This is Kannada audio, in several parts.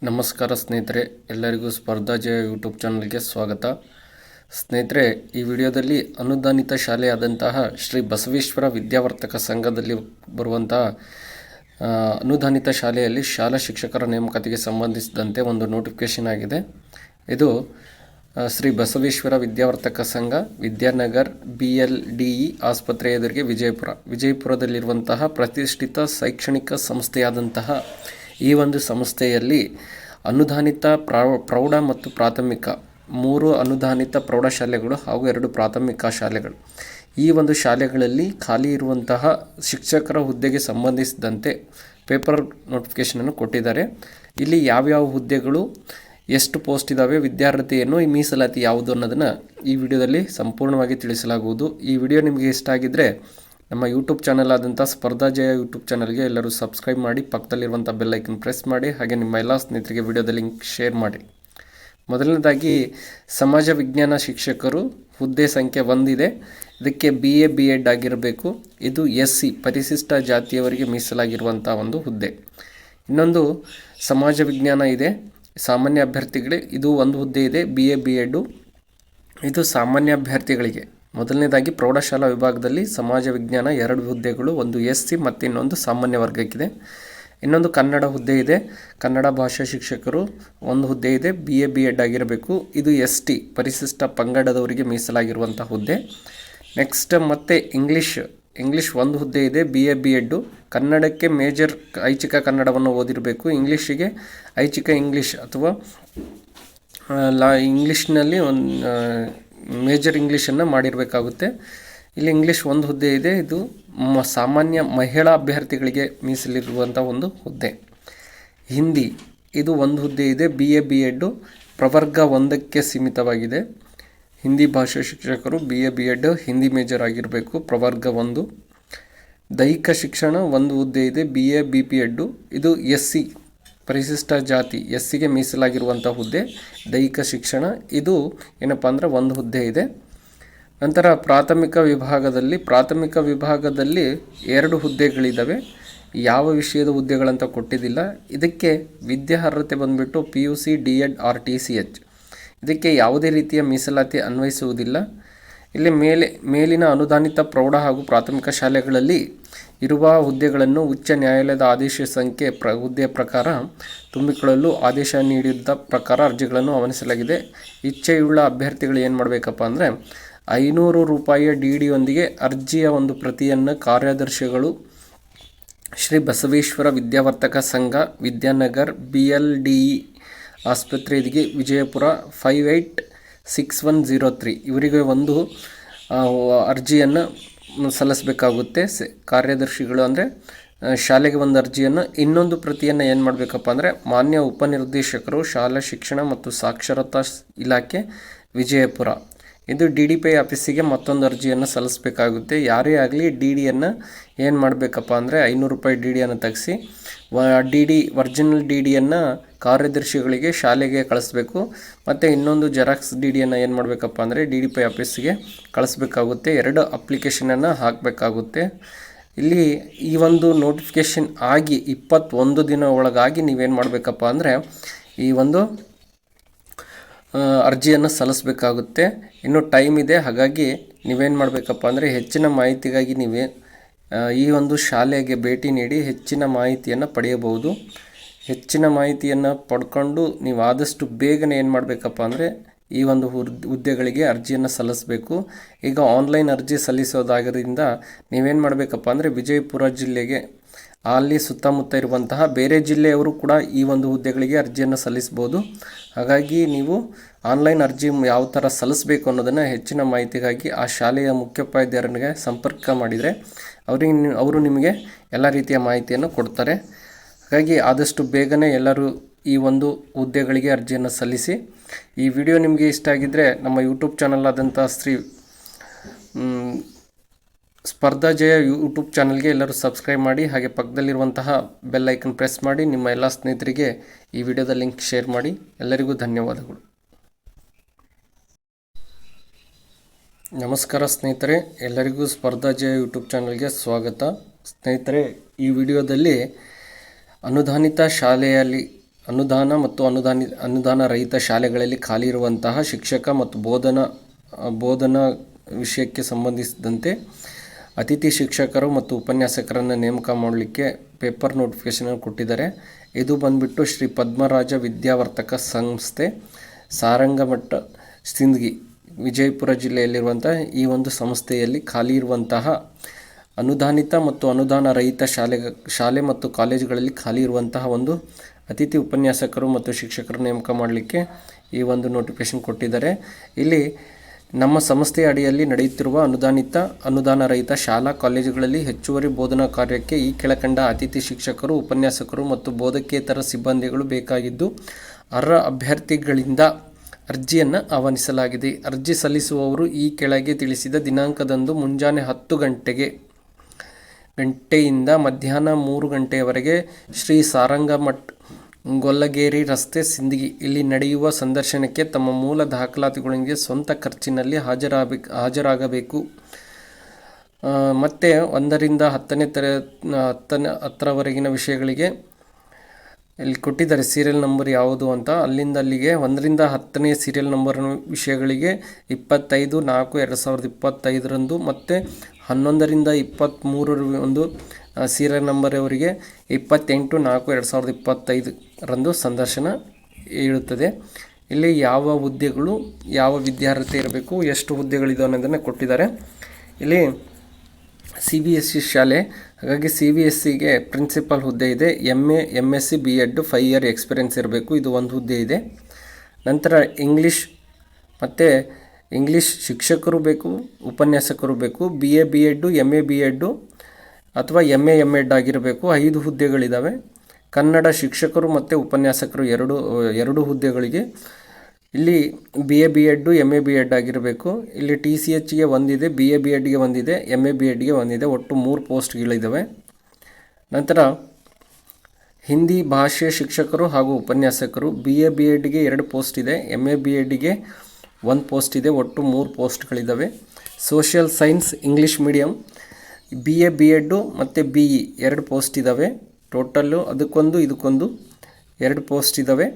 ನಮಸ್ಕಾರ ಸ್ನೇಹಿತರೆ, ಎಲ್ಲರಿಗೂ ಸ್ಪರ್ಧಾ ಜಯ ಯೂಟ್ಯೂಬ್ ಚಾನಲ್ಗೆ ಸ್ವಾಗತ. ಸ್ನೇಹಿತರೆ, ಈ ವಿಡಿಯೋದಲ್ಲಿ ಅನುದಾನಿತ ಶಾಲೆಯಾದಂತಹ ಶ್ರೀ ಬಸವೇಶ್ವರ ವಿದ್ಯಾವರ್ತಕ ಸಂಘದಲ್ಲಿ ಬರುವಂತಹ ಅನುದಾನಿತ ಶಾಲೆಯಲ್ಲಿ ಶಾಲಾ ಶಿಕ್ಷಕರ ನೇಮಕಾತಿಗೆ ಸಂಬಂಧಿಸಿದಂತೆ ಒಂದು ನೋಟಿಫಿಕೇಷನ್ ಆಗಿದೆ. ಇದು ಶ್ರೀ ಬಸವೇಶ್ವರ ವಿದ್ಯಾವರ್ತಕ ಸಂಘ, ವಿದ್ಯಾನಗರ್, BLDE ಆಸ್ಪತ್ರೆ ಎದುರಿಗೆ, ವಿಜಯಪುರದಲ್ಲಿರುವಂತಹ ಪ್ರತಿಷ್ಠಿತ ಶೈಕ್ಷಣಿಕ ಸಂಸ್ಥೆಯಾದಂತಹ ಈ ಒಂದು ಸಂಸ್ಥೆಯಲ್ಲಿ ಅನುದಾನಿತ ಪ್ರೌಢ ಮತ್ತು ಪ್ರಾಥಮಿಕ 3 ಅನುದಾನಿತ ಪ್ರೌಢಶಾಲೆಗಳು ಹಾಗೂ 2 ಪ್ರಾಥಮಿಕ ಶಾಲೆಗಳು, ಈ ಒಂದು ಶಾಲೆಗಳಲ್ಲಿ ಖಾಲಿ ಇರುವಂತಹ ಶಿಕ್ಷಕರ ಹುದ್ದೆಗೆ ಸಂಬಂಧಿಸಿದಂತೆ ಪೇಪರ್ ನೋಟಿಫಿಕೇಷನನ್ನು ಕೊಟ್ಟಿದ್ದಾರೆ. ಇಲ್ಲಿ ಯಾವ್ಯಾವ ಹುದ್ದೆಗಳು, ಎಷ್ಟು ಪೋಸ್ಟ್ ಇದ್ದಾವೆ, ವಿದ್ಯಾರ್ಥಿಯನ್ನು ಈ ಮೀಸಲಾತಿ ಯಾವುದು ಅನ್ನೋದನ್ನು ಈ ವಿಡಿಯೋದಲ್ಲಿ ಸಂಪೂರ್ಣವಾಗಿ ತಿಳಿಸಲಾಗುವುದು. ಈ ವಿಡಿಯೋ ನಿಮಗೆ ಇಷ್ಟ ಆಗಿದ್ದರೆ ನಮ್ಮ ಯೂಟ್ಯೂಬ್ ಚಾನಲ್ ಆದಂಥ ಸ್ಪರ್ಧಾ ಜಯ ಯೂಟ್ಯೂಬ್ ಚಾನಲ್ಗೆ ಎಲ್ಲರೂ ಸಬ್ಸ್ಕ್ರೈಬ್ ಮಾಡಿ, ಪಕ್ಕದಲ್ಲಿರುವಂಥ ಬೆಲ್ ಐಕನ್ ಪ್ರೆಸ್ ಮಾಡಿ, ಹಾಗೆ ನಿಮ್ಮ ಎಲ್ಲ ಸ್ನೇಹಿತರಿಗೆ ವಿಡಿಯೋದ ಲಿಂಕ್ ಶೇರ್ ಮಾಡಿ. ಮೊದಲನೇದಾಗಿ ಸಮಾಜ ವಿಜ್ಞಾನ ಶಿಕ್ಷಕರು ಹುದ್ದೆ ಸಂಖ್ಯೆ 1 ಇದೆ. ಇದಕ್ಕೆ BA B.Ed ಆಗಿರಬೇಕು. ಇದು SC ಪರಿಶಿಷ್ಟ ಜಾತಿಯವರಿಗೆ ಮೀಸಲಾಗಿರುವಂಥ ಒಂದು ಹುದ್ದೆ. ಇನ್ನೊಂದು ಸಮಾಜ ವಿಜ್ಞಾನ ಇದೆ, ಸಾಮಾನ್ಯ ಅಭ್ಯರ್ಥಿಗಳೇ. ಇದು ಒಂದು ಹುದ್ದೆ ಇದೆ, BA B.Ed. ಇದು ಸಾಮಾನ್ಯ ಅಭ್ಯರ್ಥಿಗಳಿಗೆ. ಮೊದಲನೇದಾಗಿ ಪ್ರೌಢಶಾಲಾ ವಿಭಾಗದಲ್ಲಿ ಸಮಾಜ ವಿಜ್ಞಾನ 2 ಹುದ್ದೆಗಳು, ಒಂದು SC ಮತ್ತು ಇನ್ನೊಂದು ಸಾಮಾನ್ಯ ವರ್ಗಕ್ಕಿದೆ. ಇನ್ನೊಂದು ಕನ್ನಡ ಹುದ್ದೆ ಇದೆ, ಕನ್ನಡ ಭಾಷಾ ಶಿಕ್ಷಕರು 1 ಹುದ್ದೆ ಇದೆ, BA B.Ed ಆಗಿರಬೇಕು. ಇದು ST ಪರಿಶಿಷ್ಟ ಪಂಗಡದವರಿಗೆ ಮೀಸಲಾಗಿರುವಂಥ ಹುದ್ದೆ. ನೆಕ್ಸ್ಟ್ ಮತ್ತೆ ಇಂಗ್ಲೀಷ್ 1 ಹುದ್ದೆ ಇದೆ, BA B.Ed. ಕನ್ನಡಕ್ಕೆ ಮೇಜರ್ ಐಚ್ಛಿಕ ಕನ್ನಡವನ್ನು ಓದಿರಬೇಕು. ಇಂಗ್ಲೀಷಿಗೆ ಐಚ್ಛಿಕ ಇಂಗ್ಲೀಷ್ ಅಥವಾ ಇಂಗ್ಲೀಷ್ನಲ್ಲಿ ಮೇಜರ್ ಇಂಗ್ಲೀಷನ್ನು ಮಾಡಿರಬೇಕಾಗುತ್ತೆ. ಇಲ್ಲಿ ಇಂಗ್ಲೀಷ್ 1 ಹುದ್ದೆ ಇದೆ, ಇದು ಸಾಮಾನ್ಯ ಮಹಿಳಾ ಅಭ್ಯರ್ಥಿಗಳಿಗೆ ಮೀಸಲಿರುವಂಥ ಒಂದು ಹುದ್ದೆ. ಹಿಂದಿ ಇದು 1 ಹುದ್ದೆ ಇದೆ, BA B.Ed. ಪ್ರವರ್ಗ 1ಕ್ಕೆ ಸೀಮಿತವಾಗಿದೆ. ಹಿಂದಿ ಭಾಷಾ ಶಿಕ್ಷಕರು BA B.Ed. ಹಿಂದಿ ಮೇಜರ್ ಆಗಿರಬೇಕು, ಪ್ರವರ್ಗ 1. ದೈಹಿಕ ಶಿಕ್ಷಣ 1 ಹುದ್ದೆ ಇದೆ, BA B.Ed. ಇದು SC ಪರಿಶಿಷ್ಟ ಜಾತಿ SCಗೆ ಮೀಸಲಾಗಿರುವಂಥ ಹುದ್ದೆ. ದೈಹಿಕ ಶಿಕ್ಷಣ ಇದು ಏನಪ್ಪ ಅಂದರೆ 1 ಹುದ್ದೆ ಇದೆ. ನಂತರ ಪ್ರಾಥಮಿಕ ವಿಭಾಗದಲ್ಲಿ 2 ಹುದ್ದೆಗಳಿದ್ದಾವೆ. ಯಾವ ವಿಷಯದ ಹುದ್ದೆಗಳಂತ ಕೊಟ್ಟಿದ್ದಿಲ್ಲ. ಇದಕ್ಕೆ ವಿದ್ಯಾರ್ಹತೆ ಬಂದುಬಿಟ್ಟು PUC D.Ed or TCH. ಇದಕ್ಕೆ ಯಾವುದೇ ರೀತಿಯ ಮೀಸಲಾತಿ ಅನ್ವಯಿಸುವುದಿಲ್ಲ. ಇಲ್ಲಿ ಮೇಲಿನ ಅನುದಾನಿತ ಪ್ರೌಢ ಹಾಗೂ ಪ್ರಾಥಮಿಕ ಶಾಲೆಗಳಲ್ಲಿ ಇರುವ ಹುದ್ದೆಗಳನ್ನು ಉಚ್ಚ ನ್ಯಾಯಾಲಯದ ಆದೇಶ ಸಂಖ್ಯೆ ಹುದ್ದೆಯ ಪ್ರಕಾರ ತುಂಬಿಕೊಳ್ಳಲು ಆದೇಶ ನೀಡಿದ್ದ ಪ್ರಕಾರ ಅರ್ಜಿಗಳನ್ನು ಆಹ್ವಾನಿಸಲಾಗಿದೆ. ಇಚ್ಛೆಯುಳ್ಳ ಅಭ್ಯರ್ಥಿಗಳು ಏನು ಮಾಡಬೇಕಪ್ಪ ಅಂದರೆ ₹500 DD ಯೊಂದಿಗೆ ಅರ್ಜಿಯ ಒಂದು ಪ್ರತಿಯನ್ನು ಕಾರ್ಯದರ್ಶಿಗಳು ಶ್ರೀ ಬಸವೇಶ್ವರ ವಿದ್ಯಾವರ್ತಕ ಸಂಘ, ವಿದ್ಯಾನಗರ್, BLDE ಆಸ್ಪತ್ರೆ ಎದುರಿಗೆ, ವಿಜಯಪುರ 586103 ಇವರಿಗೆ ಒಂದು ಅರ್ಜಿಯನ್ನು ಸಲ್ಲಿಸಬೇಕಾಗುತ್ತೆ. ಕಾರ್ಯದರ್ಶಿಗಳು ಅಂದರೆ ಶಾಲೆಗೆ ಒಂದು ಅರ್ಜಿಯನ್ನು, ಇನ್ನೊಂದು ಪ್ರತಿಯನ್ನು ಏನು ಮಾಡಬೇಕಪ್ಪ ಅಂದರೆ ಮಾನ್ಯ ಉಪನಿರ್ದೇಶಕರು, ಶಾಲಾ ಶಿಕ್ಷಣ ಮತ್ತು ಸಾಕ್ಷರತಾ ಇಲಾಖೆ, ವಿಜಯಪುರ, ಇದು DDPI ಆಫೀಸಿಗೆ ಮತ್ತೊಂದು ಅರ್ಜಿಯನ್ನು ಸಲ್ಲಿಸಬೇಕಾಗುತ್ತೆ. ಯಾರೇ ಆಗಲಿ DDಯನ್ನು ಏನು ಮಾಡಬೇಕಪ್ಪ ಅಂದರೆ ₹500 DDಯನ್ನು ತೆಗೆಸಿ ಒರಿಜಿನಲ್ DDಯನ್ನು ಕಾರ್ಯದರ್ಶಿಗಳಿಗೆ ಶಾಲೆಗೆ ಕಳಿಸ್ಬೇಕು. ಮತ್ತು ಇನ್ನೊಂದು ಜೆರಾಕ್ಸ್ DDಯನ್ನು ಏನು ಮಾಡಬೇಕಪ್ಪ ಅಂದರೆ DDPI ಆಫೀಸಿಗೆ ಕಳಿಸ್ಬೇಕಾಗುತ್ತೆ. 2 ಅಪ್ಲಿಕೇಶನನ್ನು ಹಾಕಬೇಕಾಗುತ್ತೆ. ಇಲ್ಲಿ ಈ ಒಂದು ನೋಟಿಫಿಕೇಷನ್ ಆಗಿ 21 ದಿನ ಒಳಗಾಗಿ ನೀವೇನು ಮಾಡಬೇಕಪ್ಪ ಅಂದರೆ ಈ ಒಂದು ಅರ್ಜಿಯನ್ನು ಸಲ್ಲಿಸಬೇಕಾಗುತ್ತೆ. ಇನ್ನೂ ಟೈಮ್ ಇದೆ. ಹಾಗಾಗಿ ನೀವೇನು ಮಾಡಬೇಕಪ್ಪ ಅಂದರೆ ಹೆಚ್ಚಿನ ಮಾಹಿತಿಗಾಗಿ ನೀವೇ ಈ ಒಂದು ಶಾಲೆಗೆ ಭೇಟಿ ನೀಡಿ ಹೆಚ್ಚಿನ ಮಾಹಿತಿಯನ್ನು ಪಡೆಯಬಹುದು. ಹೆಚ್ಚಿನ ಮಾಹಿತಿಯನ್ನು ಪಡ್ಕೊಂಡು ನೀವು ಆದಷ್ಟು ಬೇಗನೆ ಏನು ಮಾಡಬೇಕಪ್ಪ ಅಂದರೆ ಈ ಒಂದು ಹುದ್ದೆಗಳಿಗೆ ಅರ್ಜಿಯನ್ನು ಸಲ್ಲಿಸಬೇಕು. ಈಗ ಆನ್ಲೈನ್ ಅರ್ಜಿ ಸಲ್ಲಿಸೋದಾಗಿದ್ದರಿಂದ ನೀವೇನು ಮಾಡಬೇಕಪ್ಪ ಅಂದರೆ ವಿಜಯಪುರ ಜಿಲ್ಲೆಗೆ, ಅಲ್ಲಿ ಸುತ್ತಮುತ್ತ ಇರುವಂತಹ ಬೇರೆ ಜಿಲ್ಲೆಯವರು ಕೂಡ ಈ ಒಂದು ಹುದ್ದೆಗಳಿಗೆ ಅರ್ಜಿಯನ್ನು ಸಲ್ಲಿಸ್ಬೋದು. ಹಾಗಾಗಿ ನೀವು ಆನ್ಲೈನ್ ಅರ್ಜಿ ಯಾವ ಥರ ಸಲ್ಲಿಸಬೇಕು ಅನ್ನೋದನ್ನು ಹೆಚ್ಚಿನ ಮಾಹಿತಿಗಾಗಿ ಆ ಶಾಲೆಯ ಮುಖ್ಯೋಪಾಧ್ಯಾಯರಿಗೆ ಸಂಪರ್ಕ ಮಾಡಿದರೆ ಅವರು ನಿಮಗೆ ಎಲ್ಲ ರೀತಿಯ ಮಾಹಿತಿಯನ್ನು ಕೊಡ್ತಾರೆ. ಹಾಗಾಗಿ ಆದಷ್ಟು ಬೇಗನೆ ಎಲ್ಲರೂ ಈ ಒಂದು ಹುದ್ದೆಗಳಿಗೆ ಅರ್ಜಿಯನ್ನು ಸಲ್ಲಿಸಿ. ಈ ವಿಡಿಯೋ ನಿಮಗೆ ಇಷ್ಟ ಆಗಿದ್ದರೆ ನಮ್ಮ ಯೂಟ್ಯೂಬ್ ಚಾನಲ್ ಆದಂಥ ಸ್ಪರ್ಧಾ ಜಯ ಯೂಟ್ಯೂಬ್ ಚಾನಲ್ಗೆ ಎಲ್ಲರೂ ಸಬ್ಸ್ಕ್ರೈಬ್ ಮಾಡಿ, ಹಾಗೆ ಪಕ್ಕದಲ್ಲಿರುವಂತಹ ಬೆಲ್ ಐಕನ್ ಪ್ರೆಸ್ ಮಾಡಿ, ನಿಮ್ಮ ಎಲ್ಲ ಸ್ನೇಹಿತರಿಗೆ ಈ ವಿಡಿಯೋದ ಲಿಂಕ್ ಶೇರ್ ಮಾಡಿ. ಎಲ್ಲರಿಗೂ ಧನ್ಯವಾದಗಳು. ನಮಸ್ಕಾರ ಸ್ನೇಹಿತರೆ, ಎಲ್ಲರಿಗೂ ಸ್ಪರ್ಧಾ ಜಯ ಯೂಟ್ಯೂಬ್ ಚಾನಲ್ಗೆ ಸ್ವಾಗತ. ಸ್ನೇಹಿತರೆ, ಈ ವಿಡಿಯೋದಲ್ಲಿ ಅನುದಾನಿತ ಶಾಲೆಯಲ್ಲಿ ಅನುದಾನ ಮತ್ತು ಅನುದಾನ ರಹಿತ ಶಾಲೆಗಳಲ್ಲಿ ಖಾಲಿ ಇರುವಂತಹ ಶಿಕ್ಷಕ ಮತ್ತು ಬೋಧನಾ ವಿಷಯಕ್ಕೆ ಸಂಬಂಧಿಸಿದಂತೆ ಅತಿಥಿ ಶಿಕ್ಷಕರು ಮತ್ತು ಉಪನ್ಯಾಸಕರನ್ನು ನೇಮಕ ಮಾಡಲಿಕ್ಕೆ ಪೇಪರ್ ನೋಟಿಫಿಕೇಷನ್ ಕೊಟ್ಟಿದ್ದಾರೆ. ಇದು ಬಂದುಬಿಟ್ಟು ಶ್ರೀ ಪದ್ಮರಾಜ ವಿದ್ಯಾವರ್ತಕ ಸಂಸ್ಥೆ, ಸಾರಂಗಮಠ, ಸಿಂದಗಿ, ವಿಜಯಪುರ ಜಿಲ್ಲೆಯಲ್ಲಿರುವಂತಹ ಈ ಒಂದು ಸಂಸ್ಥೆಯಲ್ಲಿ ಖಾಲಿ ಇರುವಂತಹ ಅನುದಾನಿತ ಮತ್ತು ಅನುದಾನ ರಹಿತ ಶಾಲೆ ಮತ್ತು ಕಾಲೇಜುಗಳಲ್ಲಿ ಖಾಲಿ ಇರುವಂತಹ ಒಂದು ಅತಿಥಿ ಉಪನ್ಯಾಸಕರು ಮತ್ತು ಶಿಕ್ಷಕರು ನೇಮಕ ಮಾಡಲಿಕ್ಕೆ ಈ ಒಂದು ನೋಟಿಫಿಕೇಷನ್ ಕೊಟ್ಟಿದ್ದಾರೆ. ಇಲ್ಲಿ ನಮ್ಮ ಸಂಸ್ಥೆಯ ಅಡಿಯಲ್ಲಿ ನಡೆಯುತ್ತಿರುವ ಅನುದಾನ ರಹಿತ ಶಾಲಾ ಕಾಲೇಜುಗಳಲ್ಲಿ ಹೆಚ್ಚುವರಿ ಬೋಧನಾ ಕಾರ್ಯಕ್ಕೆ ಈ ಕೆಳಕಂಡ ಅತಿಥಿ ಶಿಕ್ಷಕರು, ಉಪನ್ಯಾಸಕರು ಮತ್ತು ಬೋಧಕೇತರ ಸಿಬ್ಬಂದಿಗಳು ಬೇಕಾಗಿದ್ದು, ಅರ್ಹ ಅಭ್ಯರ್ಥಿಗಳಿಂದ ಅರ್ಜಿಯನ್ನು ಆಹ್ವಾನಿಸಲಾಗಿದೆ. ಅರ್ಜಿ ಸಲ್ಲಿಸುವವರು ಈ ಕೆಳಗೆ ತಿಳಿಸಿದ ದಿನಾಂಕದಂದು ಮುಂಜಾನೆ 10 ಗಂಟೆಯಿಂದ ಮಧ್ಯಾಹ್ನ 3 ಗಂಟೆಯವರೆಗೆ ಶ್ರೀ ಸಾರಂಗಮಠ, ಗೊಲ್ಲಗೇರಿ ರಸ್ತೆ, ಸಿಂದಗಿ ಇಲ್ಲಿ ನಡೆಯುವ ಸಂದರ್ಶನಕ್ಕೆ ತಮ್ಮ ಮೂಲ ದಾಖಲಾತಿಗಳೊಂದಿಗೆ ಸ್ವಂತ ಖರ್ಚಿನಲ್ಲಿ ಹಾಜರಾಗಬೇಕು. ಮತ್ತು 1 ರಿಂದ 10ರವರೆಗಿನ ವಿಷಯಗಳಿಗೆ ಇಲ್ಲಿ ಕೊಟ್ಟಿದ್ದಾರೆ ಸೀರಿಯಲ್ ನಂಬರ್ ಯಾವುದು ಅಂತ. ಅಲ್ಲಿಂದ ಅಲ್ಲಿಗೆ 1 ರಿಂದ 10ನೇ ಸೀರಿಯಲ್ ನಂಬರ್ ವಿಷಯಗಳಿಗೆ 25/4/2025 ಮತ್ತು 11 ರಿಂದ 23 ಒಂದು ಸೀರಿಯಲ್ ನಂಬರ್ ಅವರಿಗೆ 28/4/2025 ಸಂದರ್ಶನ ಇರುತ್ತದೆ. ಇಲ್ಲಿ ಯಾವ ಹುದ್ದೆಗಳು, ಯಾವ ವಿದ್ಯಾರ್ಹತೆ ಇರಬೇಕು, ಎಷ್ಟು ಹುದ್ದೆಗಳಿದೆ ಅನ್ನೋದನ್ನು ಕೊಟ್ಟಿದ್ದಾರೆ. ಇಲ್ಲಿ CBSE ಶಾಲೆ, ಹಾಗಾಗಿ CBSEಗೆ ಪ್ರಿನ್ಸಿಪಲ್ ಹುದ್ದೆ ಇದೆ. MA, MSc, B.Ed 5 year experience ಇರಬೇಕು, ಇದು ಒಂದು ಹುದ್ದೆ ಇದೆ. ನಂತರ ಇಂಗ್ಲೀಷ್ ಶಿಕ್ಷಕರು ಬೇಕು, ಉಪನ್ಯಾಸಕರು ಬೇಕು. BA, B.Ed, MA, B.Ed ಅಥವಾ MA, M.Ed ಆಗಿರಬೇಕು, 5 ಹುದ್ದೆಗಳಿದ್ದಾವೆ. ಕನ್ನಡ ಶಿಕ್ಷಕರು ಮತ್ತು ಉಪನ್ಯಾಸಕರು ಎರಡು ಹುದ್ದೆಗಳಿಗೆ ಇಲ್ಲಿ BA, B.Ed, MA, B.Ed ಆಗಿರಬೇಕು. ಇಲ್ಲಿ TCHಗೆ ಒಂದಿದೆ, BA, B.Edಗೆ ಒಂದಿದೆ, MA, B.Edಗೆ ಒಂದಿದೆ, ಒಟ್ಟು 3 ಪೋಸ್ಟ್ಗಳಿದ್ದಾವೆ. ನಂತರ ಹಿಂದಿ ಭಾಷೆ ಶಿಕ್ಷಕರು ಹಾಗೂ ಉಪನ್ಯಾಸಕರು, BA, B.Edಗೆ 2 ಪೋಸ್ಟ್ ಇದೆ, MA, B.Edಗೆ 1 ಪೋಸ್ಟ್ ಇದೆ, ಒಟ್ಟು 3 ಪೋಸ್ಟ್ಗಳಿದ್ದಾವೆ. Social science English medium, BA, B.Ed ಮತ್ತು BE 2 ಪೋಸ್ಟ್ ಇದ್ದಾವೆ. ಟೋಟಲ್ಲು ಇದಕ್ಕೊಂದು 2 ಪೋಸ್ಟ್ ಇದ್ದಾವೆ.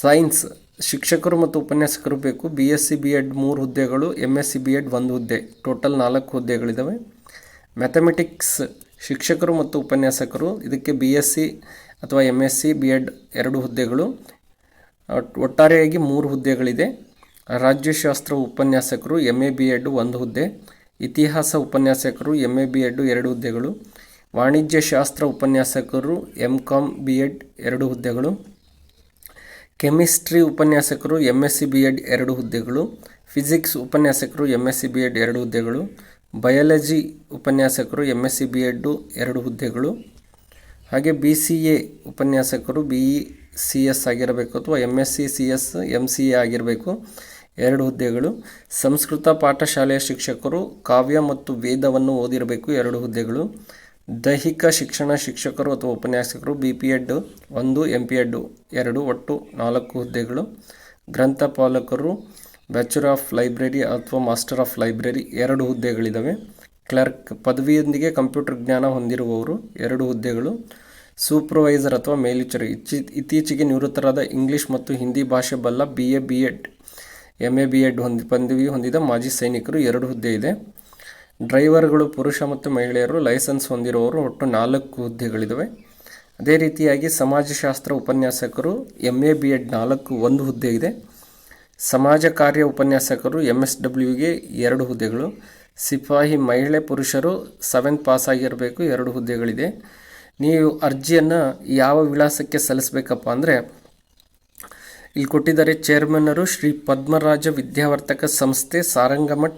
ಸೈನ್ಸ್ ಶಿಕ್ಷಕರು ಮತ್ತು ಉಪನ್ಯಾಸಕರು ಬೇಕು. BSc, B.Ed 3 ಹುದ್ದೆಗಳು, MSc, B.Ed 1 ಹುದ್ದೆ, ಟೋಟಲ್ 4 ಹುದ್ದೆಗಳಿದ್ದಾವೆ. ಮ್ಯಾಥಮೆಟಿಕ್ಸ್ ಶಿಕ್ಷಕರು ಮತ್ತು ಉಪನ್ಯಾಸಕರು, ಇದಕ್ಕೆ BSc ಅಥವಾ MSc, B.Ed 2 ಹುದ್ದೆಗಳು, ಒಟ್ಟಾರೆಯಾಗಿ 3 ಹುದ್ದೆಗಳಿದೆ. ರಾಜ್ಯಶಾಸ್ತ್ರ ಉಪನ್ಯಾಸಕರು, MA, B.Ed 1 ಹುದ್ದೆ. ಇತಿಹಾಸ ಉಪನ್ಯಾಸಕರು, MA, B.Ed 2 ಹುದ್ದೆಗಳು. ವಾಣಿಜ್ಯಶಾಸ್ತ್ರ ಉಪನ್ಯಾಸಕರು, MCom, B.Ed 2 ಹುದ್ದೆಗಳು. ಕೆಮಿಸ್ಟ್ರಿ ಉಪನ್ಯಾಸಕರು, MSc, B.Ed 2 ಹುದ್ದೆಗಳು. ಫಿಸಿಕ್ಸ್ ಉಪನ್ಯಾಸಕರು, MSc, B.Ed 2 ಹುದ್ದೆಗಳು. ಬಯಾಲಜಿ ಉಪನ್ಯಾಸಕರು, MSc, B.Ed 2 ಹುದ್ದೆಗಳು. ಹಾಗೆ BCA ಉಪನ್ಯಾಸಕರು, BECS ಆಗಿರಬೇಕು ಅಥವಾ MSc, CS, MCA ಆಗಿರಬೇಕು, 2 ಹುದ್ದೆಗಳು. ಸಂಸ್ಕೃತ ಪಾಠಶಾಲೆಯ ಶಿಕ್ಷಕರು, ಕಾವ್ಯ ಮತ್ತು ವೇದವನ್ನು ಓದಿರಬೇಕು, 2 ಹುದ್ದೆಗಳು. ದೈಹಿಕ ಶಿಕ್ಷಣ ಶಿಕ್ಷಕರು ಅಥವಾ ಉಪನ್ಯಾಸಕರು, BPEd 1, MPEd 2, ಒಟ್ಟು 4 ಹುದ್ದೆಗಳು. ಗ್ರಂಥಪಾಲಕರು, ಬ್ಯಾಚುಲರ್ ಆಫ್ ಲೈಬ್ರರಿ ಅಥವಾ ಮಾಸ್ಟರ್ ಆಫ್ ಲೈಬ್ರರಿ 2 ಹುದ್ದೆಗಳಿದ್ದಾವೆ. ಕ್ಲರ್ಕ್ ಪದವಿಯೊಂದಿಗೆ ಕಂಪ್ಯೂಟರ್ ಜ್ಞಾನ ಹೊಂದಿರುವವರು 2 ಹುದ್ದೆಗಳು. ಸೂಪರ್ವೈಸರ್ ಅಥವಾ ಮೇಲ್ವಿಚಾರಕ, ಇತ್ತೀಚೆಗೆ ನಿವೃತ್ತರಾದ ಇಂಗ್ಲೀಷ್ ಮತ್ತು ಹಿಂದಿ ಭಾಷೆ ಬಲ್ಲ BA, B.Ed, MA, B.Ed ಪದವಿ ಹೊಂದಿದ ಮಾಜಿ ಸೈನಿಕರು 2 ಹುದ್ದೆ ಇದೆ. ಡ್ರೈವರ್ಗಳು ಪುರುಷ ಮತ್ತು ಮಹಿಳೆಯರು, ಲೈಸೆನ್ಸ್ ಹೊಂದಿರುವವರು, ಒಟ್ಟು 4 ಹುದ್ದೆಗಳಿದ್ದಾವೆ. ಅದೇ ರೀತಿಯಾಗಿ ಸಮಾಜಶಾಸ್ತ್ರ ಉಪನ್ಯಾಸಕರು, MA, B.Ed 1 ಹುದ್ದೆ ಇದೆ. ಸಮಾಜ ಕಾರ್ಯ ಉಪನ್ಯಾಸಕರು, MSWಗೆ 2 ಹುದ್ದೆಗಳು. ಸಿಪಾಯಿ ಮಹಿಳೆ ಪುರುಷರು 7th ಪಾಸ್ ಆಗಿರಬೇಕು, 2 ಹುದ್ದೆಗಳಿದೆ. ನೀವು ಅರ್ಜಿಯನ್ನು ಯಾವ ವಿಳಾಸಕ್ಕೆ ಸಲ್ಲಿಸಬೇಕಪ್ಪ ಅಂದರೆ ಇಲ್ಲಿ ಕೊಟ್ಟಿದ್ದಾರೆ. ಚೇರ್ಮನ್ನರು ಶ್ರೀ ಪದ್ಮರಾಜ ವಿದ್ಯಾವರ್ತಕ ಸಂಸ್ಥೆ, ಸಾರಂಗಮಠ,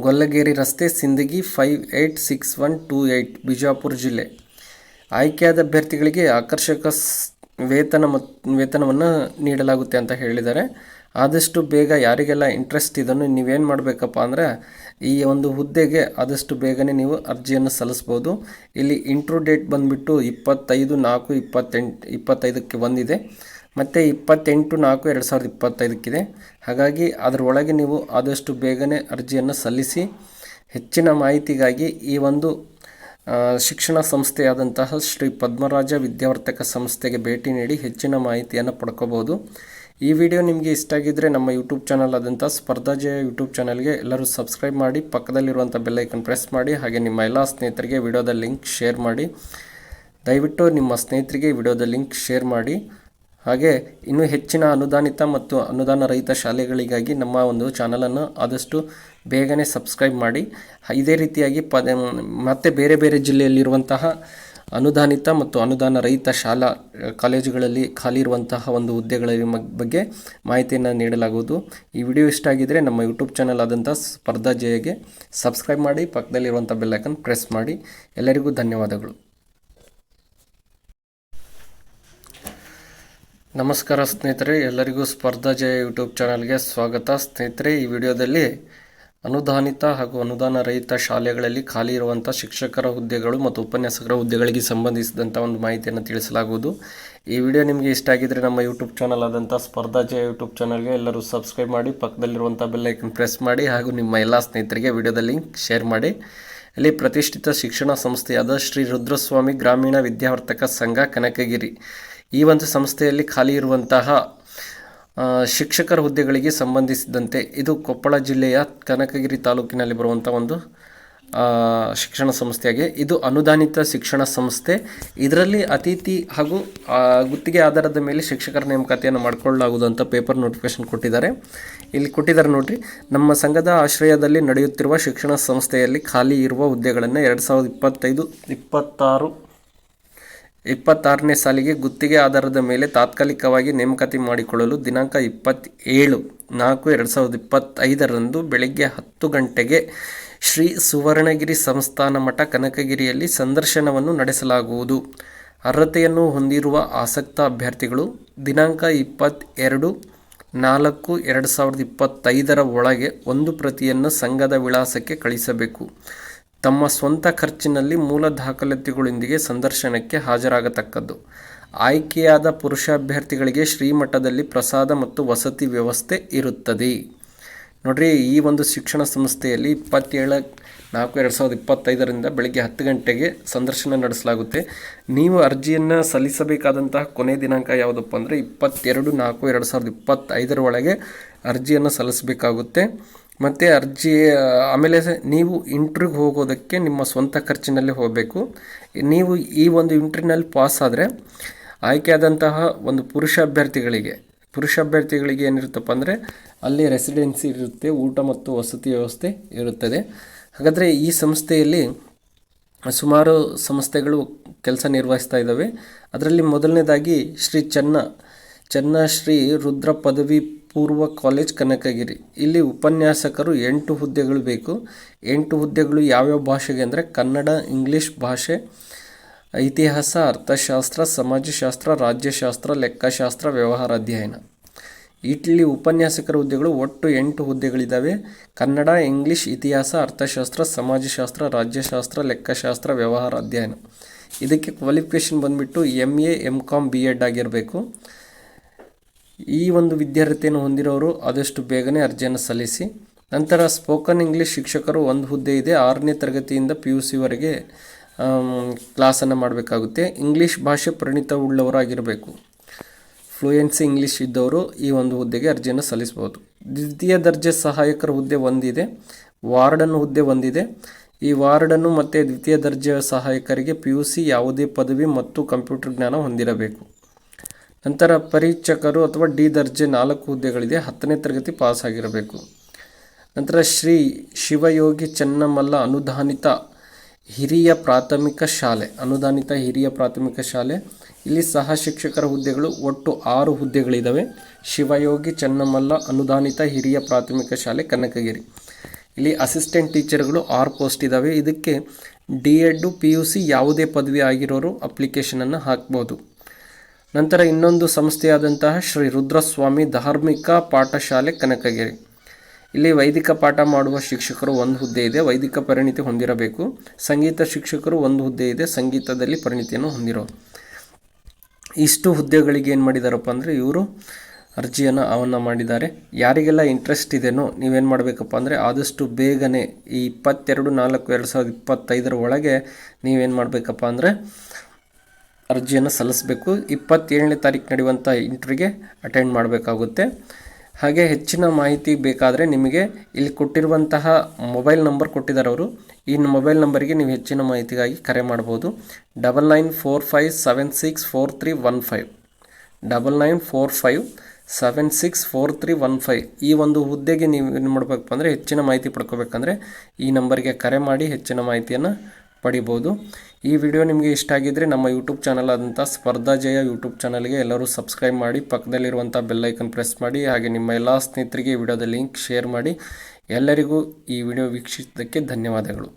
ಗೊಲ್ಲಗೇರಿ ರಸ್ತೆ, ಸಿಂದಗಿ 586128, ಬಿಜಾಪುರ ಜಿಲ್ಲೆ. ಆಯ್ಕೆಯಾದ ಅಭ್ಯರ್ಥಿಗಳಿಗೆ ಆಕರ್ಷಕ ವೇತನವನ್ನು ನೀಡಲಾಗುತ್ತೆ ಅಂತ ಹೇಳಿದ್ದಾರೆ. ಆದಷ್ಟು ಬೇಗ ಯಾರಿಗೆಲ್ಲ ಇಂಟ್ರೆಸ್ಟ್ ಇದನ್ನು ನೀವೇನು ಮಾಡಬೇಕಪ್ಪ ಅಂದರೆ ಈ ಒಂದು ಹುದ್ದೆಗೆ ಆದಷ್ಟು ಬೇಗನೆ ನೀವು ಅರ್ಜಿಯನ್ನು ಸಲ್ಲಿಸ್ಬೋದು. ಇಲ್ಲಿ ಇಂಟ್ರೂ ಡೇಟ್ ಬಂದುಬಿಟ್ಟು 25/4/25ಕ್ಕೆ ಬಂದಿದೆ ಮತ್ತು 28/4/2025 ಹಾಗಾಗಿ ಅದರೊಳಗೆ ನೀವು ಆದಷ್ಟು ಬೇಗನೆ ಅರ್ಜಿಯನ್ನು ಸಲ್ಲಿಸಿ. ಹೆಚ್ಚಿನ ಮಾಹಿತಿಗಾಗಿ ಈ ಒಂದು ಶಿಕ್ಷಣ ಸಂಸ್ಥೆಯಾದಂತಹ ಶ್ರೀ ಪದ್ಮರಾಜ ವಿದ್ಯಾವರ್ತಕ ಸಂಸ್ಥೆಗೆ ಭೇಟಿ ನೀಡಿ ಹೆಚ್ಚಿನ ಮಾಹಿತಿಯನ್ನು ಪಡ್ಕೋಬೋದು. ಈ ವಿಡಿಯೋ ನಿಮಗೆ ಇಷ್ಟ ಆಗಿದ್ದರೆ ನಮ್ಮ ಯೂಟ್ಯೂಬ್ ಚಾನಲ್ ಆದಂಥ ಸ್ಪರ್ಧಾಜಯ ಯೂಟ್ಯೂಬ್ ಚಾನಲ್ಗೆ ಎಲ್ಲರೂ ಸಬ್ಸ್ಕ್ರೈಬ್ ಮಾಡಿ, ಪಕ್ಕದಲ್ಲಿರುವಂಥ ಬೆಲ್ಲೈಕನ್ ಪ್ರೆಸ್ ಮಾಡಿ, ಹಾಗೆ ನಿಮ್ಮ ಎಲ್ಲ ಸ್ನೇಹಿತರಿಗೆ ವಿಡಿಯೋದ ಲಿಂಕ್ ಶೇರ್ ಮಾಡಿ. ದಯವಿಟ್ಟು ನಿಮ್ಮ ಸ್ನೇಹಿತರಿಗೆ ವಿಡಿಯೋದ ಲಿಂಕ್ ಶೇರ್ ಮಾಡಿ. ಹಾಗೆ ಇನ್ನೂ ಹೆಚ್ಚಿನ ಅನುದಾನಿತ ಮತ್ತು ಅನುದಾನ ರಹಿತ ಶಾಲೆಗಳಿಗಾಗಿ ನಮ್ಮ ಒಂದು ಚಾನಲನ್ನು ಆದಷ್ಟು ಬೇಗನೆ ಸಬ್ಸ್ಕ್ರೈಬ್ ಮಾಡಿ. ಇದೇ ರೀತಿಯಾಗಿ ಮತ್ತೆ ಬೇರೆ ಬೇರೆ ಜಿಲ್ಲೆಯಲ್ಲಿರುವಂತಹ ಅನುದಾನಿತ ಮತ್ತು ಅನುದಾನ ರಹಿತ ಶಾಲಾ ಕಾಲೇಜುಗಳಲ್ಲಿ ಖಾಲಿ ಇರುವಂತಹ ಒಂದು ಹುದ್ದೆಗಳ ಬಗ್ಗೆ ಮಾಹಿತಿಯನ್ನು ನೀಡಲಾಗುವುದು. ಈ ವಿಡಿಯೋ ಇಷ್ಟ ಆಗಿದ್ದರೆ ನಮ್ಮ ಯೂಟ್ಯೂಬ್ ಚಾನಲ್ ಆದಂಥ ಸ್ಪರ್ಧಾಜಯಗೆ ಸಬ್ಸ್ಕ್ರೈಬ್ ಮಾಡಿ, ಪಕ್ಕದಲ್ಲಿರುವಂಥ ಬೆಲ್ಲೈಕನ್ ಪ್ರೆಸ್ ಮಾಡಿ. ಎಲ್ಲರಿಗೂ ಧನ್ಯವಾದಗಳು. ನಮಸ್ಕಾರ ಸ್ನೇಹಿತರೆ, ಎಲ್ಲರಿಗೂ ಸ್ಪರ್ಧಾಜಯ ಯೂಟ್ಯೂಬ್ ಚಾನಲ್ಗೆ ಸ್ವಾಗತ. ಸ್ನೇಹಿತರೆ, ಈ ವಿಡಿಯೋದಲ್ಲಿ ಅನುದಾನಿತ ಹಾಗೂ ಅನುದಾನ ರಹಿತ ಶಾಲೆಗಳಲ್ಲಿ ಖಾಲಿ ಇರುವಂಥ ಶಿಕ್ಷಕರ ಹುದ್ದೆಗಳು ಮತ್ತು ಉಪನ್ಯಾಸಕರ ಹುದ್ದೆಗಳಿಗೆ ಸಂಬಂಧಿಸಿದಂಥ ಒಂದು ಮಾಹಿತಿಯನ್ನು ತಿಳಿಸಲಾಗುವುದು. ಈ ವಿಡಿಯೋ ನಿಮಗೆ ಇಷ್ಟ ಆಗಿದ್ದರೆ ನಮ್ಮ ಯೂಟ್ಯೂಬ್ ಚಾನಲ್ ಆದಂಥ ಸ್ಪರ್ಧಾಜಯ ಯೂಟ್ಯೂಬ್ ಚಾನಲ್ಗೆ ಎಲ್ಲರೂ ಸಬ್ಸ್ಕ್ರೈಬ್ ಮಾಡಿ, ಪಕ್ಕದಲ್ಲಿರುವಂಥ ಬೆಲ್ಲೈಕನ್ ಪ್ರೆಸ್ ಮಾಡಿ, ಹಾಗೂ ನಿಮ್ಮ ಎಲ್ಲ ಸ್ನೇಹಿತರಿಗೆ ವಿಡಿಯೋದ ಲಿಂಕ್ ಶೇರ್ ಮಾಡಿ. ಇಲ್ಲಿ ಪ್ರತಿಷ್ಠಿತ ಶಿಕ್ಷಣ ಸಂಸ್ಥೆಯಾದ ಶ್ರೀ ರುದ್ರಸ್ವಾಮಿ ಗ್ರಾಮೀಣ ವಿದ್ಯಾವರ್ತಕ ಸಂಘ ಕನಕಗಿರಿ, ಈ ಒಂದು ಸಂಸ್ಥೆಯಲ್ಲಿ ಖಾಲಿ ಇರುವಂತಹ ಶಿಕ್ಷಕರ ಹುದ್ದೆಗಳಿಗೆ ಸಂಬಂಧಿಸಿದಂತೆ ಇದು ಕೊಪ್ಪಳ ಜಿಲ್ಲೆಯ ಕನಕಗಿರಿ ತಾಲೂಕಿನಲ್ಲಿ ಬರುವಂಥ ಒಂದು ಶಿಕ್ಷಣ ಸಂಸ್ಥೆಯಾಗಿ ಇದು ಅನುದಾನಿತ ಶಿಕ್ಷಣ ಸಂಸ್ಥೆ. ಇದರಲ್ಲಿ ಅತಿಥಿ ಹಾಗೂ ಗುತ್ತಿಗೆ ಆಧಾರದ ಮೇಲೆ ಶಿಕ್ಷಕರ ನೇಮಕಾತಿಯನ್ನು ಮಾಡಿಕೊಳ್ಳಲಾಗುವುದು ಅಂತ ಪೇಪರ್ ನೋಟಿಫಿಕೇಶನ್ ಕೊಟ್ಟಿದ್ದಾರೆ. ಇಲ್ಲಿ ಕೊಟ್ಟಿದ್ದಾರೆ ನೋಡಿರಿ. ನಮ್ಮ ಸಂಘದ ಆಶ್ರಯದಲ್ಲಿ ನಡೆಯುತ್ತಿರುವ ಶಿಕ್ಷಣ ಸಂಸ್ಥೆಯಲ್ಲಿ ಖಾಲಿ ಇರುವ ಹುದ್ದೆಗಳನ್ನು 2025-26ನೇ ಸಾಲಿಗೆ ಗುತ್ತಿಗೆ ಆಧಾರದ ಮೇಲೆ ತಾತ್ಕಾಲಿಕವಾಗಿ ನೇಮಕಾತಿ ಮಾಡಿಕೊಳ್ಳಲು ದಿನಾಂಕ 27/4/2025 ಬೆಳಗ್ಗೆ 10 ಗಂಟೆಗೆ ಶ್ರೀ ಸುವರ್ಣಗಿರಿ ಸಂಸ್ಥಾನ ಮಠ ಕನಕಗಿರಿಯಲ್ಲಿ ಸಂದರ್ಶನವನ್ನು ನಡೆಸಲಾಗುವುದು. ಅರ್ಹತೆಯನ್ನು ಹೊಂದಿರುವ ಆಸಕ್ತ ಅಭ್ಯರ್ಥಿಗಳು ದಿನಾಂಕ 22/4/2025 ಒಳಗೆ ಒಂದು ಪ್ರತಿಯನ್ನು ಸಂಘದ ವಿಳಾಸಕ್ಕೆ ಕಳಿಸಬೇಕು. ತಮ್ಮ ಸ್ವಂತ ಖರ್ಚಿನಲ್ಲಿ ಮೂಲ ದಾಖಲಾತಿಗಳೊಂದಿಗೆ ಸಂದರ್ಶನಕ್ಕೆ ಹಾಜರಾಗತಕ್ಕದ್ದು. ಆಯ್ಕೆಯಾದ ಪುರುಷ ಅಭ್ಯರ್ಥಿಗಳಿಗೆ ಶ್ರೀಮಠದಲ್ಲಿ ಪ್ರಸಾದ ಮತ್ತು ವಸತಿ ವ್ಯವಸ್ಥೆ ಇರುತ್ತದೆ. ನೋಡ್ರಿ, ಈ ಒಂದು ಶಿಕ್ಷಣ ಸಂಸ್ಥೆಯಲ್ಲಿ 27/4/2025 ಬೆಳಗ್ಗೆ 10 ಗಂಟೆಗೆ ಸಂದರ್ಶನ ನಡೆಸಲಾಗುತ್ತೆ. ನೀವು ಅರ್ಜಿಯನ್ನು ಸಲ್ಲಿಸಬೇಕಾದಂತಹ ಕೊನೆ ದಿನಾಂಕ ಯಾವುದಪ್ಪ ಅಂದರೆ 22/4/2025 ಒಳಗೆ ಅರ್ಜಿಯನ್ನು ಸಲ್ಲಿಸಬೇಕಾಗುತ್ತೆ. ಮತ್ತು ಆಮೇಲೆ ನೀವು ಇಂಟ್ರ್ಯೂಗೆ ಹೋಗೋದಕ್ಕೆ ನಿಮ್ಮ ಸ್ವಂತ ಖರ್ಚಿನಲ್ಲಿ ಹೋಗಬೇಕು. ನೀವು ಈ ಒಂದು ಇಂಟ್ರ್ಯೂನಲ್ಲಿ ಪಾಸ್ ಆದರೆ ಆಯ್ಕೆಯಾದಂತಹ ಒಂದು ಪುರುಷ ಅಭ್ಯರ್ಥಿಗಳಿಗೆ ಏನಿರುತ್ತಪ್ಪ ಅಂದರೆ ಅಲ್ಲಿ ರೆಸಿಡೆನ್ಸಿ ಇರುತ್ತೆ, ಊಟ ಮತ್ತು ವಸತಿ ವ್ಯವಸ್ಥೆ ಇರುತ್ತದೆ. ಹಾಗಾದರೆ ಈ ಸಂಸ್ಥೆಯಲ್ಲಿ ಸುಮಾರು ಸಂಸ್ಥೆಗಳು ಕೆಲಸ ನಿರ್ವಹಿಸ್ತಾ ಇದ್ದಾವೆ. ಅದರಲ್ಲಿ ಮೊದಲನೇದಾಗಿ ಶ್ರೀ ಶ್ರೀ ರುದ್ರ ಪದವಿ ಪೂರ್ವ ಕಾಲೇಜ್ ಕನಕಗಿರಿ. ಇಲ್ಲಿ ಉಪನ್ಯಾಸಕರು 8 ಹುದ್ದೆಗಳು ಬೇಕು. 8 ಹುದ್ದೆಗಳು ಯಾವ್ಯಾವ ಭಾಷೆಗೆ ಅಂದರೆ ಕನ್ನಡ, ಇಂಗ್ಲೀಷ್ ಭಾಷೆ, ಇತಿಹಾಸ, ಅರ್ಥಶಾಸ್ತ್ರ, ಸಮಾಜಶಾಸ್ತ್ರ, ರಾಜ್ಯಶಾಸ್ತ್ರ, ಲೆಕ್ಕಶಾಸ್ತ್ರ, ವ್ಯವಹಾರ ಅಧ್ಯಯನ. ಇಲ್ಲಿ ಉಪನ್ಯಾಸಕರ ಹುದ್ದೆಗಳು ಒಟ್ಟು 8 ಹುದ್ದೆಗಳಿದ್ದಾವೆ. ಕನ್ನಡ, ಇಂಗ್ಲೀಷ್, ಇತಿಹಾಸ, ಅರ್ಥಶಾಸ್ತ್ರ, ಸಮಾಜಶಾಸ್ತ್ರ, ರಾಜ್ಯಶಾಸ್ತ್ರ, ಲೆಕ್ಕಶಾಸ್ತ್ರ, ವ್ಯವಹಾರ ಅಧ್ಯಯನ. ಇದಕ್ಕೆ ಕ್ವಾಲಿಫಿಕೇಷನ್ ಬಂದುಬಿಟ್ಟು MA, MCom, B.Ed ಆಗಿರಬೇಕು. ಈ ಒಂದು ವಿದ್ಯಾರ್ಥಿಯನ್ನು ಹೊಂದಿರೋರು ಆದಷ್ಟು ಬೇಗನೆ ಅರ್ಜಿಯನ್ನು ಸಲ್ಲಿಸಿ. ನಂತರ ಸ್ಪೋಕನ್ ಇಂಗ್ಲೀಷ್ ಶಿಕ್ಷಕರು 1 ಹುದ್ದೆ ಇದೆ. 6ನೇ ತರಗತಿಯಿಂದ PUC ವರೆಗೆ ಕ್ಲಾಸನ್ನು ಮಾಡಬೇಕಾಗುತ್ತೆ. ಇಂಗ್ಲೀಷ್ ಭಾಷೆ ಪರಿಣಿತವುಳ್ಳವರಾಗಿರಬೇಕು. ಫ್ಲೂಯೆನ್ಸಿ ಇಂಗ್ಲೀಷ್ ಇದ್ದವರು ಈ ಒಂದು ಹುದ್ದೆಗೆ ಅರ್ಜಿಯನ್ನು ಸಲ್ಲಿಸ್ಬೋದು. ದ್ವಿತೀಯ ದರ್ಜೆ ಸಹಾಯಕರ ಹುದ್ದೆ ಒಂದಿದೆ. ವಾರ್ಡನ್ ಹುದ್ದೆ ಒಂದಿದೆ. ಈ ವಾರ್ಡನ್ನು ಮತ್ತು ದ್ವಿತೀಯ ದರ್ಜೆ ಸಹಾಯಕರಿಗೆ PUC ಯಾವುದೇ ಪದವಿ ಮತ್ತು ಕಂಪ್ಯೂಟರ್ ಜ್ಞಾನ ಹೊಂದಿರಬೇಕು. ನಂತರ ಪರೀಕ್ಷಕರು ಅಥವಾ D ದರ್ಜೆ 4 ಹುದ್ದೆಗಳಿದೆ. 10ನೇ ತರಗತಿ ಪಾಸ್ ಆಗಿರಬೇಕು. ನಂತರ ಶ್ರೀ ಶಿವಯೋಗಿ ಚೆನ್ನಮಲ್ಲ ಅನುದಾನಿತ ಹಿರಿಯ ಪ್ರಾಥಮಿಕ ಶಾಲೆ. ಇಲ್ಲಿ ಸಹ ಶಿಕ್ಷಕರ ಹುದ್ದೆಗಳು ಒಟ್ಟು 6 ಹುದ್ದೆಗಳಿದ್ದಾವೆ. ಶಿವಯೋಗಿ ಚೆನ್ನಮಲ್ಲ ಅನುದಾನಿತ ಹಿರಿಯ ಪ್ರಾಥಮಿಕ ಶಾಲೆ ಕನಕಗಿರಿ. ಇಲ್ಲಿ ಅಸಿಸ್ಟೆಂಟ್ ಟೀಚರ್ಗಳು 6 ಪೋಸ್ಟ್ ಇದ್ದಾವೆ. ಇದಕ್ಕೆ D.Ed, PUC ಯಾವುದೇ ಪದವಿ ಆಗಿರೋರು ಅಪ್ಲಿಕೇಶನನ್ನು ಹಾಕ್ಬೋದು. ನಂತರ ಇನ್ನೊಂದು ಸಂಸ್ಥೆಯಾದಂತಹ ಶ್ರೀ ರುದ್ರಸ್ವಾಮಿ ಧಾರ್ಮಿಕ ಪಾಠಶಾಲೆ ಕನಕಗಿರಿ. ಇಲ್ಲಿ ವೈದಿಕ ಪಾಠ ಮಾಡುವ ಶಿಕ್ಷಕರು 1 ಹುದ್ದೆ ಇದೆ. ವೈದಿಕ ಪರಿಣಿತಿ ಹೊಂದಿರಬೇಕು. ಸಂಗೀತ ಶಿಕ್ಷಕರು 1 ಹುದ್ದೆ ಇದೆ. ಸಂಗೀತದಲ್ಲಿ ಪರಿಣಿತಿಯನ್ನು ಹೊಂದಿರೋರು. ಇಷ್ಟು ಹುದ್ದೆಗಳಿಗೆ ಏನು ಮಾಡಿದಾರಪ್ಪ ಅಂದರೆ ಇವರು ಅರ್ಜಿಯನ್ನು ಆಹ್ವಾನ ಮಾಡಿದ್ದಾರೆ. ಯಾರಿಗೆಲ್ಲ ಇಂಟ್ರೆಸ್ಟ್ ಇದೆಯೋ ನೀವೇನು ಮಾಡಬೇಕಪ್ಪ ಅಂದರೆ ಆದಷ್ಟು ಬೇಗನೆ ಈ 22/4/2025 ಒಳಗೆ ನೀವೇನು ಮಾಡಬೇಕಪ್ಪ ಅಂದರೆ ಅರ್ಜಿಯನ್ನು ಸಲ್ಲಿಸಬೇಕು. 27ನೇ ತಾರೀಕು ನಡೆಯುವಂಥ ಇಂಟರ್ವ್ಯೂಗೆ ಅಟೆಂಡ್ ಮಾಡಬೇಕಾಗುತ್ತೆ. ಹಾಗೆ ಹೆಚ್ಚಿನ ಮಾಹಿತಿ ಬೇಕಾದರೆ ನಿಮಗೆ ಇಲ್ಲಿ ಕೊಟ್ಟಿರುವಂತಹ ಮೊಬೈಲ್ ನಂಬರ್ ಕೊಟ್ಟಿದ್ದಾರೆ ಅವರು. ಈ ಮೊಬೈಲ್ ನಂಬರಿಗೆ ನೀವು ಹೆಚ್ಚಿನ ಮಾಹಿತಿಗಾಗಿ ಕರೆ ಮಾಡ್ಬೋದು. 9945764315 9945764315 ಈ ಒಂದು ಹುದ್ದೆಗೆ ನೀವು ಏನು ಮಾಡಬೇಕಪ್ಪ ಅಂದರೆ ಹೆಚ್ಚಿನ ಮಾಹಿತಿ ಪಡ್ಕೋಬೇಕಂದ್ರೆ ಈ ನಂಬರ್ಗೆ ಕರೆ ಮಾಡಿ ಹೆಚ್ಚಿನ ಮಾಹಿತಿಯನ್ನು ಪಡಿಬೋದು. ಈ ವಿಡಿಯೋ ನಿಮಗೆ ಇಷ್ಟ ಆಗಿದ್ದರೆ ನಮ್ಮ ಯೂಟ್ಯೂಬ್ ಚಾನಲ್ ಆದಂಥ ಸ್ಪರ್ಧಾ ಜಯ ಯೂಟ್ಯೂಬ್ ಚಾನಲ್ಗೆ ಎಲ್ಲರೂ ಸಬ್ಸ್ಕ್ರೈಬ್ ಮಾಡಿ, ಪಕ್ಕದಲ್ಲಿರುವಂಥ ಬೆಲ್ ಐಕನ್ ಪ್ರೆಸ್ ಮಾಡಿ, ಹಾಗೆ ನಿಮ್ಮ ಎಲ್ಲ ಸ್ನೇಹಿತರಿಗೆ ಈ ವಿಡಿಯೋದ ಲಿಂಕ್ ಶೇರ್ ಮಾಡಿ. ಎಲ್ಲರಿಗೂ ಈ ವಿಡಿಯೋ ವೀಕ್ಷಿಸಿದ್ದಕ್ಕೆ ಧನ್ಯವಾದಗಳು.